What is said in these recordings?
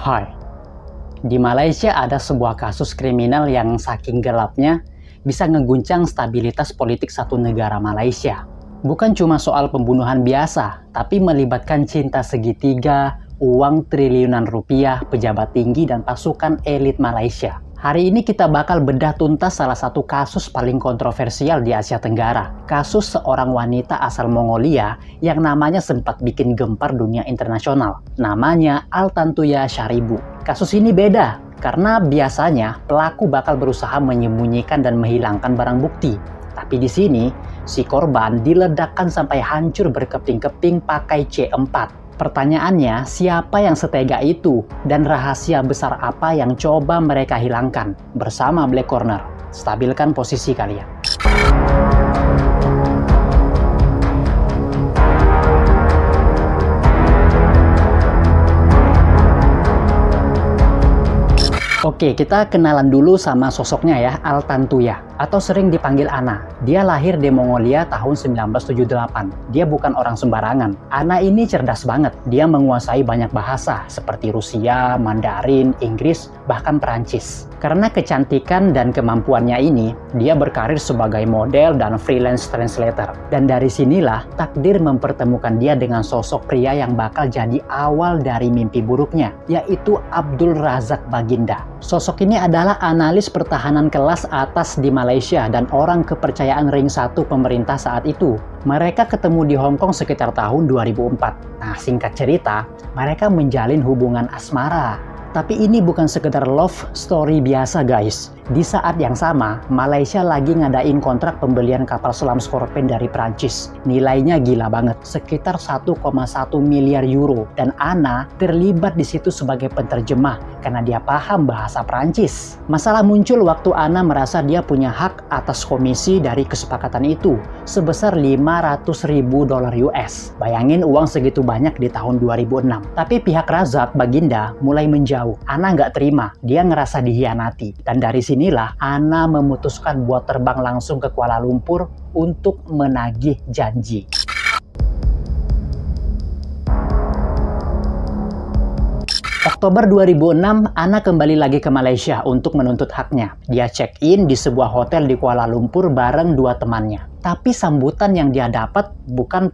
Hai, di Malaysia ada sebuah kasus kriminal yang saking gelapnya bisa ngeguncang stabilitas politik satu negara Malaysia. Bukan cuma soal pembunuhan biasa, tapi melibatkan cinta segitiga, uang triliunan rupiah, pejabat tinggi, dan pasukan elit Malaysia. Hari ini kita bakal bedah tuntas salah satu kasus paling kontroversial di Asia Tenggara. Kasus seorang wanita asal Mongolia yang namanya sempat bikin gempar dunia internasional. Namanya Altantuya Sharibu. Kasus ini beda, karena biasanya pelaku bakal berusaha menyembunyikan dan menghilangkan barang bukti. Tapi di sini, si korban diledakkan sampai hancur berkeping-keping pakai C4. Pertanyaannya, siapa yang setega itu dan rahasia besar apa yang coba mereka hilangkan? Bersama Black Corner, stabilkan posisi kalian. Oke, kita kenalan dulu sama sosoknya ya, Altantuya, atau sering dipanggil Ana. Dia lahir di Mongolia tahun 1978. Dia bukan orang sembarangan. Ana ini cerdas banget. Dia menguasai banyak bahasa, seperti Rusia, Mandarin, Inggris, bahkan Perancis. Karena kecantikan dan kemampuannya ini, dia berkarir sebagai model dan freelance translator. Dan dari sinilah, takdir mempertemukan dia dengan sosok pria yang bakal jadi awal dari mimpi buruknya, yaitu Abdul Razak Baginda. Sosok ini adalah analis pertahanan kelas atas di Malaysia dan orang kepercayaan ring 1 pemerintah saat itu. Mereka ketemu di Hong Kong sekitar tahun 2004. Nah, singkat cerita, mereka menjalin hubungan asmara. Tapi ini bukan sekedar love story biasa guys. Di saat yang sama, Malaysia lagi ngadain kontrak pembelian kapal selam Scorpion dari Prancis. Nilainya gila banget, sekitar 1,1 miliar euro. Dan Ana terlibat di situ sebagai penterjemah karena dia paham bahasa Prancis. Masalah muncul waktu Ana merasa dia punya hak atas komisi dari kesepakatan itu sebesar $500.000 US. Bayangin uang segitu banyak di tahun 2006. Tapi pihak Razak Baginda mulai menjauh. Ana nggak terima, dia ngerasa dihianati. Dan dari sinilah Ana memutuskan buat terbang langsung ke Kuala Lumpur untuk menagih janji. Oktober 2006, Ana kembali lagi ke Malaysia untuk menuntut haknya. Dia check-in di sebuah hotel di Kuala Lumpur bareng dua temannya. Tapi sambutan yang dia dapat bukan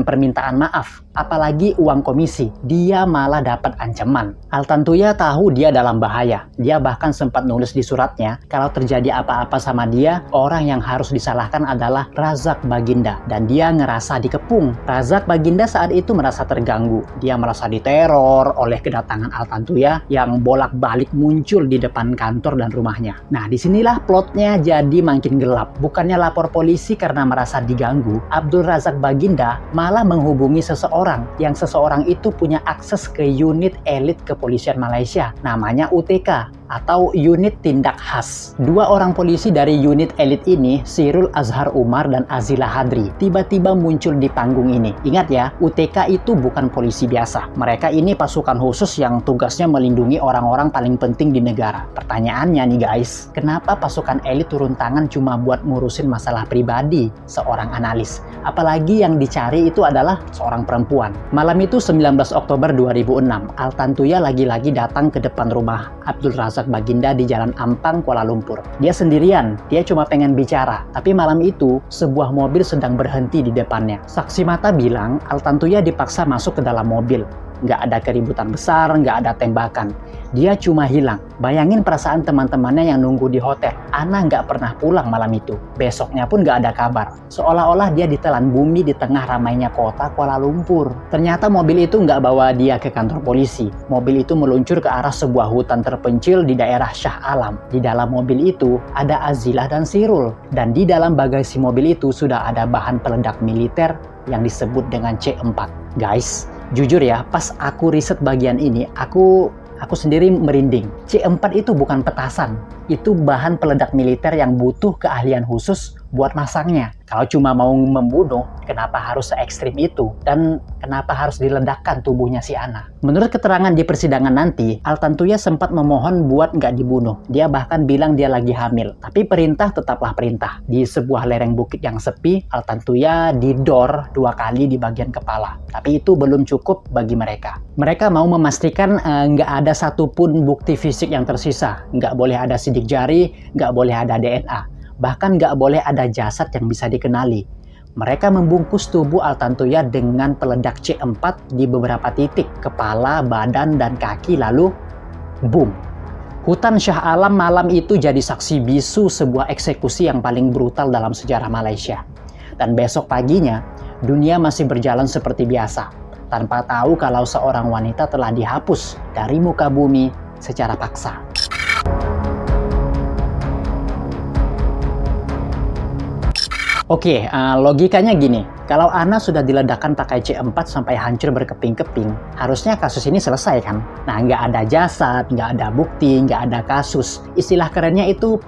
permintaan maaf, apalagi uang komisi. Dia malah dapat ancaman. Altantuya tahu dia dalam bahaya. Dia bahkan sempat nulis di suratnya, kalau terjadi apa-apa sama dia, orang yang harus disalahkan adalah Razak Baginda. Dan dia ngerasa dikepung. Razak Baginda saat itu merasa terganggu. Dia merasa diteror oleh kedatangan Altantuya yang bolak-balik muncul di depan kantor dan rumahnya. Nah, disinilah plotnya jadi makin gelap. Bukannya lapor polisi karena merasa diganggu, Abdul Razak Baginda malah menghubungi seseorang yang seseorang itu punya akses ke unit elit kepolisian Malaysia, namanya UTK atau Unit Tindak Khas. Dua orang polisi dari unit elit ini, Sirul Azhar Umar dan Azila Hadri, tiba-tiba muncul di panggung ini. Ingat ya, UTK itu bukan polisi biasa. Mereka ini pasukan khusus yang tugasnya melindungi orang-orang paling penting di negara. Pertanyaannya nih guys, kenapa pasukan elit turun tangan cuma buat ngurusin masalah pribadi seorang analis? Apalagi yang dicari itu adalah seorang perempuan. Malam itu 19 Oktober 2006, Altantuya lagi-lagi datang ke depan rumah Abdul Razak Baginda di Jalan Ampang, Kuala Lumpur. Dia sendirian, dia cuma pengen bicara. Tapi malam itu, sebuah mobil sedang berhenti di depannya. Saksi mata bilang, Altantuya dipaksa masuk ke dalam mobil. Nggak ada keributan besar, nggak ada tembakan. Dia cuma hilang. Bayangin perasaan teman-temannya yang nunggu di hotel. Ana nggak pernah pulang malam itu. Besoknya pun nggak ada kabar. Seolah-olah dia ditelan bumi di tengah ramainya kota Kuala Lumpur. Ternyata mobil itu nggak bawa dia ke kantor polisi. Mobil itu meluncur ke arah sebuah hutan terpencil di daerah Shah Alam. Di dalam mobil itu ada Azilah dan Sirul. Dan di dalam bagasi mobil itu sudah ada bahan peledak militer yang disebut dengan C4. Guys, jujur ya, pas aku riset bagian ini, aku sendiri merinding. C4 itu bukan petasan. itu bahan peledak militer yang butuh keahlian khusus buat masangnya. Kalau cuma mau membunuh, kenapa harus se-ekstrim itu? Dan kenapa harus diledakkan tubuhnya si Ana? Menurut keterangan di persidangan nanti, Altantuya sempat memohon buat nggak dibunuh. Dia bahkan bilang dia lagi hamil. Tapi perintah tetaplah perintah. Di sebuah lereng bukit yang sepi, Altantuya didor 2 kali di bagian kepala. Tapi itu belum cukup bagi mereka. Mereka mau memastikan nggak ada satupun bukti fisik yang tersisa. Nggak boleh ada sidik jari, nggak boleh ada DNA. Bahkan nggak boleh ada jasad yang bisa dikenali. Mereka membungkus tubuh Altantuya dengan peledak C4 di beberapa titik, kepala, badan, dan kaki, lalu boom. Hutan Shah Alam malam itu jadi saksi bisu sebuah eksekusi yang paling brutal dalam sejarah Malaysia. Dan besok paginya, dunia masih berjalan seperti biasa, tanpa tahu kalau seorang wanita telah dihapus dari muka bumi secara paksa. Oke, logikanya gini. Kalau Ana sudah diledakkan pakai C4 sampai hancur berkeping-keping, harusnya kasus ini selesai kan? Nah, nggak ada jasad, nggak ada bukti, nggak ada kasus. Istilah kerennya itu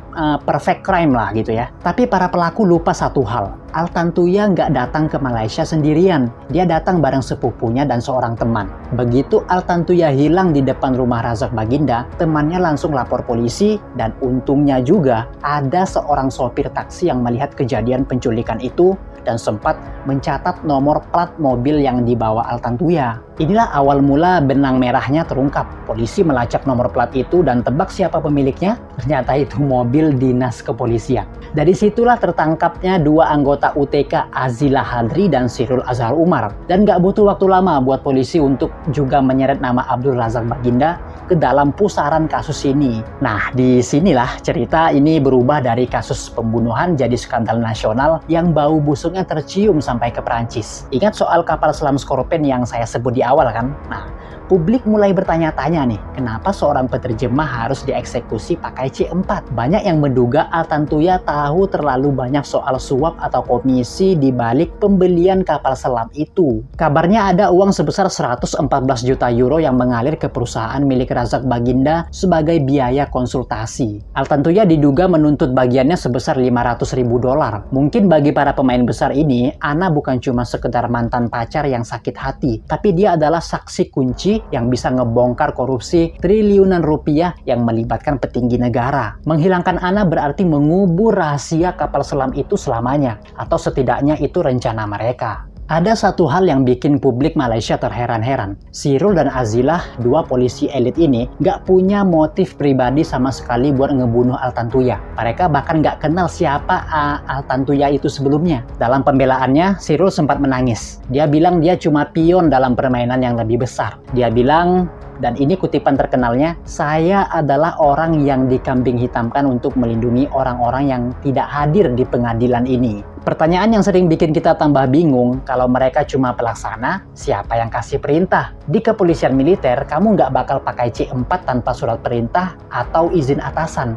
perfect crime lah gitu ya. Tapi para pelaku lupa satu hal. Altantuya nggak datang ke Malaysia sendirian. Dia datang bareng sepupunya dan seorang teman. Begitu Altantuya hilang di depan rumah Razak Baginda, temannya langsung lapor polisi, dan untungnya juga ada seorang sopir taksi yang melihat kejadian penculikan itu dan sempat mencatat nomor plat mobil yang dibawa Altantuya. Inilah awal mula benang merahnya terungkap. Polisi melacak nomor plat itu dan tebak siapa pemiliknya? Ternyata itu mobil dinas kepolisian. Dari situlah tertangkapnya 2 anggota UTK, Azilah Hadri dan Sirul Azhar Umar. Dan gak butuh waktu lama buat polisi untuk juga menyeret nama Abdul Razak Baginda ke dalam pusaran kasus ini. Nah, disinilah cerita ini berubah dari kasus pembunuhan jadi skandal nasional yang bau busuknya tercium sampai ke Perancis. Ingat soal kapal selam Scorpion yang saya sebut di awal kan? Nah, publik mulai bertanya-tanya nih, kenapa seorang penerjemah harus dieksekusi pakai C4? Banyak yang menduga Altantuya tahu terlalu banyak soal suap atau komisi di balik pembelian kapal selam itu. Kabarnya ada uang sebesar 114 juta euro yang mengalir ke perusahaan milik Razak Baginda sebagai biaya konsultasi. Altantuya diduga menuntut bagiannya sebesar 500 ribu dolar. Mungkin bagi para pemain besar ini, Ana bukan cuma sekedar mantan pacar yang sakit hati, tapi dia adalah saksi kunci yang bisa ngebongkar korupsi triliunan rupiah yang melibatkan petinggi negara. Menghilangkan Ana berarti mengubur rahasia kapal selam itu selamanya, atau setidaknya itu rencana mereka. Ada satu hal yang bikin publik Malaysia terheran-heran. Sirul dan Azilah, 2 polisi elit ini, nggak punya motif pribadi sama sekali buat ngebunuh Altantuya. Mereka bahkan nggak kenal siapa Altantuya itu sebelumnya. Dalam pembelaannya, Sirul sempat menangis. Dia bilang dia cuma pion dalam permainan yang lebih besar. Dia bilang, dan ini kutipan terkenalnya, "Saya adalah orang yang dikambing hitamkan untuk melindungi orang-orang yang tidak hadir di pengadilan ini." Pertanyaan yang sering bikin kita tambah bingung, kalau mereka cuma pelaksana, siapa yang kasih perintah? Di kepolisian militer, kamu nggak bakal pakai C4 tanpa surat perintah atau izin atasan.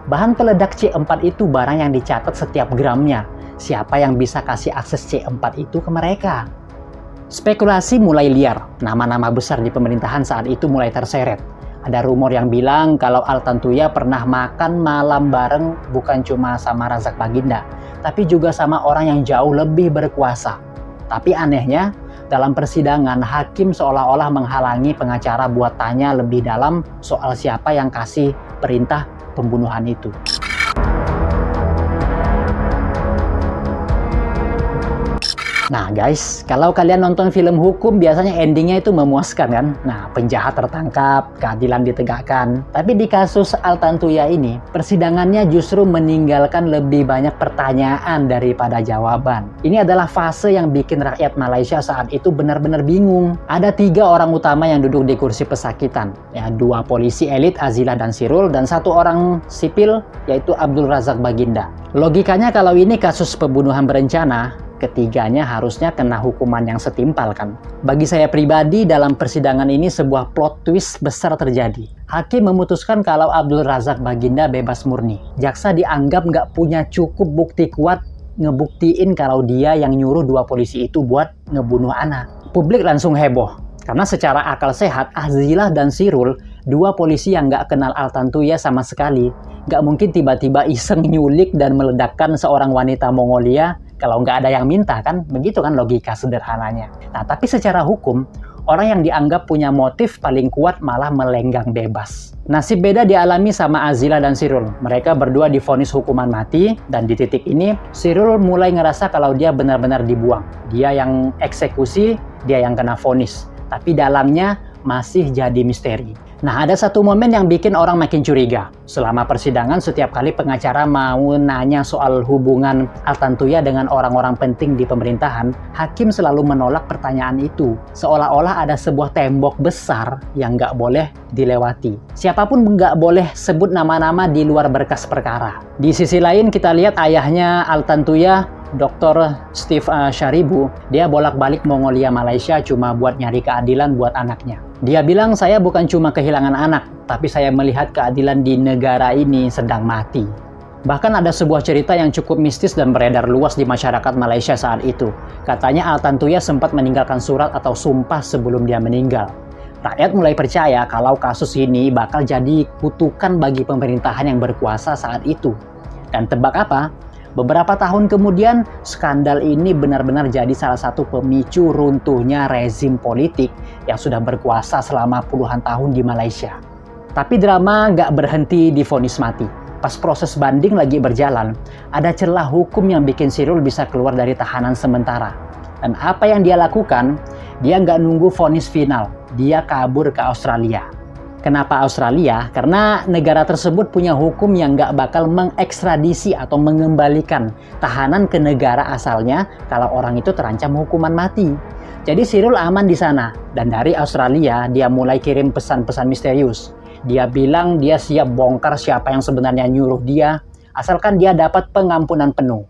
Bahan peledak C4 itu barang yang dicatat setiap gramnya. Siapa yang bisa kasih akses C4 itu ke mereka? Spekulasi mulai liar. Nama-nama besar di pemerintahan saat itu mulai terseret. Ada rumor yang bilang kalau Altantuya pernah makan malam bareng bukan cuma sama Razak Baginda, tapi juga sama orang yang jauh lebih berkuasa. Tapi anehnya, dalam persidangan, hakim seolah-olah menghalangi pengacara buat tanya lebih dalam soal siapa yang kasih perintah pembunuhan itu. Nah guys, kalau kalian nonton film hukum biasanya endingnya itu memuaskan kan? Nah, penjahat tertangkap, keadilan ditegakkan. Tapi di kasus Altantuya ini, persidangannya justru meninggalkan lebih banyak pertanyaan daripada jawaban. Ini adalah fase yang bikin rakyat Malaysia saat itu benar-benar bingung. Ada 3 orang utama yang duduk di kursi pesakitan. Ya, 2 polisi elit, Azilah dan Sirul, dan 1 orang sipil, yaitu Abdul Razak Baginda. Logikanya kalau ini kasus pembunuhan berencana, ketiganya harusnya kena hukuman yang setimpal kan. Bagi saya pribadi, dalam persidangan ini sebuah plot twist besar terjadi. Hakim memutuskan kalau Abdul Razak Baginda bebas murni. Jaksa dianggap nggak punya cukup bukti kuat ngebuktiin kalau dia yang nyuruh 2 polisi itu buat ngebunuh Ana. Publik langsung heboh. Karena secara akal sehat, Azilah dan Sirul Dua polisi yang nggak kenal Altantuya sama sekali, nggak mungkin tiba-tiba iseng nyulik dan meledakkan seorang wanita Mongolia kalau nggak ada yang minta kan? Begitu kan logika sederhananya. Nah, tapi secara hukum, orang yang dianggap punya motif paling kuat malah melenggang bebas. Nasib beda dialami sama Azila dan Sirul. Mereka berdua divonis hukuman mati, dan di titik ini, Sirul mulai ngerasa kalau dia benar-benar dibuang. Dia yang eksekusi, dia yang kena vonis. Tapi dalamnya masih jadi misteri. Nah, ada satu momen yang bikin orang makin curiga. Selama persidangan, setiap kali pengacara mau nanya soal hubungan Altantuya dengan orang-orang penting di pemerintahan, hakim selalu menolak pertanyaan itu. Seolah-olah ada sebuah tembok besar yang nggak boleh dilewati. Siapapun nggak boleh sebut nama-nama di luar berkas perkara. Di sisi lain, kita lihat ayahnya Altantuya, Dr. Steve Sharibu, dia bolak-balik Mongolia Malaysia cuma buat nyari keadilan buat anaknya. Dia bilang, saya bukan cuma kehilangan anak, tapi saya melihat keadilan di negara ini sedang mati. Bahkan ada sebuah cerita yang cukup mistis dan beredar luas di masyarakat Malaysia saat itu. Katanya Altantuya sempat meninggalkan surat atau sumpah sebelum dia meninggal. Rakyat mulai percaya kalau kasus ini bakal jadi kutukan bagi pemerintahan yang berkuasa saat itu. Dan tebak apa? Beberapa tahun kemudian, skandal ini benar-benar jadi salah satu pemicu runtuhnya rezim politik yang sudah berkuasa selama puluhan tahun di Malaysia. Tapi drama nggak berhenti di vonis mati. Pas proses banding lagi berjalan, ada celah hukum yang bikin Sirul bisa keluar dari tahanan sementara. Dan apa yang dia lakukan? Dia nggak nunggu vonis final, dia kabur ke Australia. Kenapa Australia? Karena negara tersebut punya hukum yang nggak bakal mengekstradisi atau mengembalikan tahanan ke negara asalnya kalau orang itu terancam hukuman mati. Jadi Sirul aman di sana, dan dari Australia dia mulai kirim pesan-pesan misterius. Dia bilang dia siap bongkar siapa yang sebenarnya nyuruh dia, asalkan dia dapat pengampunan penuh.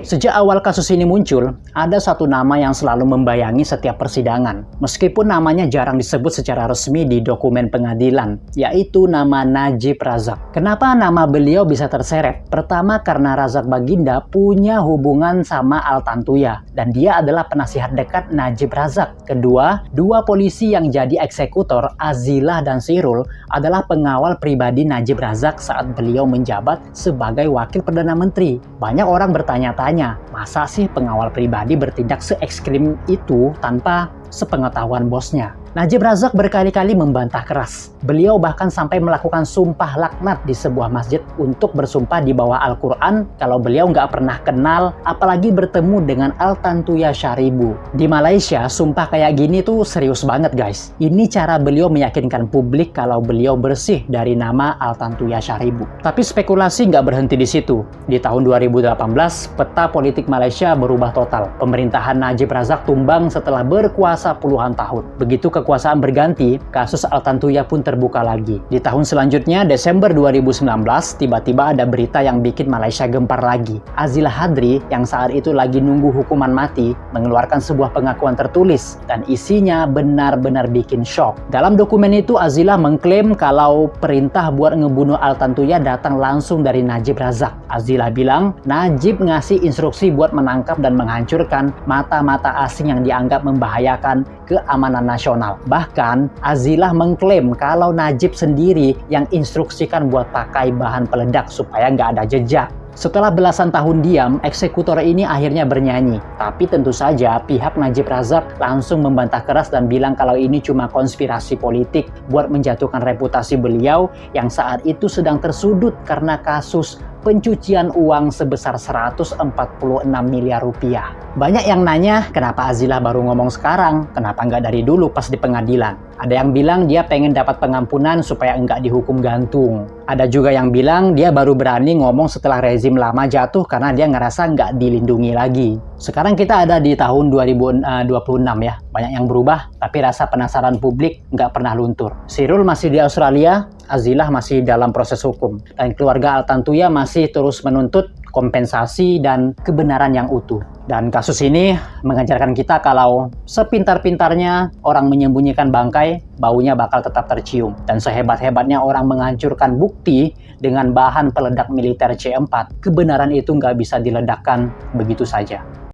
Sejak awal kasus ini muncul, ada satu nama yang selalu membayangi setiap persidangan. Meskipun namanya jarang disebut secara resmi di dokumen pengadilan, yaitu nama Najib Razak. Kenapa nama beliau bisa terseret? Pertama, karena Razak Baginda punya hubungan sama Altantuya, dan dia adalah penasihat dekat Najib Razak. Kedua, dua polisi yang jadi eksekutor, Azila dan Sirul, adalah pengawal pribadi Najib Razak saat beliau menjabat sebagai wakil Perdana Menteri. Banyak orang bertanya-tanya, masa sih pengawal pribadi bertindak se-ekstrim itu tanpa sepengetahuan bosnya? Najib Razak berkali-kali membantah keras. Beliau bahkan sampai melakukan sumpah laknat di sebuah masjid untuk bersumpah di bawah Al-Quran kalau beliau nggak pernah kenal, apalagi bertemu dengan Altantuya Sharibu. Di Malaysia, sumpah kayak gini tuh serius banget guys. Ini cara beliau meyakinkan publik kalau beliau bersih dari nama Altantuya Sharibu. Tapi spekulasi nggak berhenti di situ. Di tahun 2018, peta politik Malaysia berubah total. Pemerintahan Najib Razak tumbang setelah berkuasa puluhan tahun. Begitu kekuasaan berganti, kasus Altantuya pun terbuka lagi. Di tahun selanjutnya, Desember 2019, tiba-tiba ada berita yang bikin Malaysia gempar lagi. Azila Hadri, yang saat itu lagi nunggu hukuman mati, mengeluarkan sebuah pengakuan tertulis, dan isinya benar-benar bikin shock. Dalam dokumen itu, Azila mengklaim kalau perintah buat ngebunuh Altantuya datang langsung dari Najib Razak. Azila bilang, Najib ngasih instruksi buat menangkap dan menghancurkan mata-mata asing yang dianggap membahayakan keamanan nasional. Bahkan, Azilah mengklaim kalau Najib sendiri yang instruksikan buat pakai bahan peledak supaya nggak ada jejak. Setelah belasan tahun diam, eksekutor ini akhirnya bernyanyi. Tapi tentu saja pihak Najib Razak langsung membantah keras dan bilang kalau ini cuma konspirasi politik buat menjatuhkan reputasi beliau yang saat itu sedang tersudut karena kasus pencucian uang sebesar 146 miliar rupiah. Banyak yang nanya, kenapa Azilah baru ngomong sekarang? Kenapa nggak dari dulu pas di pengadilan? Ada yang bilang dia pengen dapat pengampunan supaya nggak dihukum gantung. Ada juga yang bilang dia baru berani ngomong setelah rezim lama jatuh karena dia ngerasa nggak dilindungi lagi. Sekarang kita ada di tahun 2026 ya. Banyak yang berubah, tapi rasa penasaran publik nggak pernah luntur. Sirul masih di Australia, Azilah masih dalam proses hukum. Dan keluarga Altantuya masih terus menuntut kompensasi dan kebenaran yang utuh. Dan kasus ini mengajarkan kita kalau sepintar-pintarnya orang menyembunyikan bangkai, baunya bakal tetap tercium. Dan sehebat-hebatnya orang menghancurkan bukti dengan bahan peledak militer C4, kebenaran itu nggak bisa diledakkan begitu saja.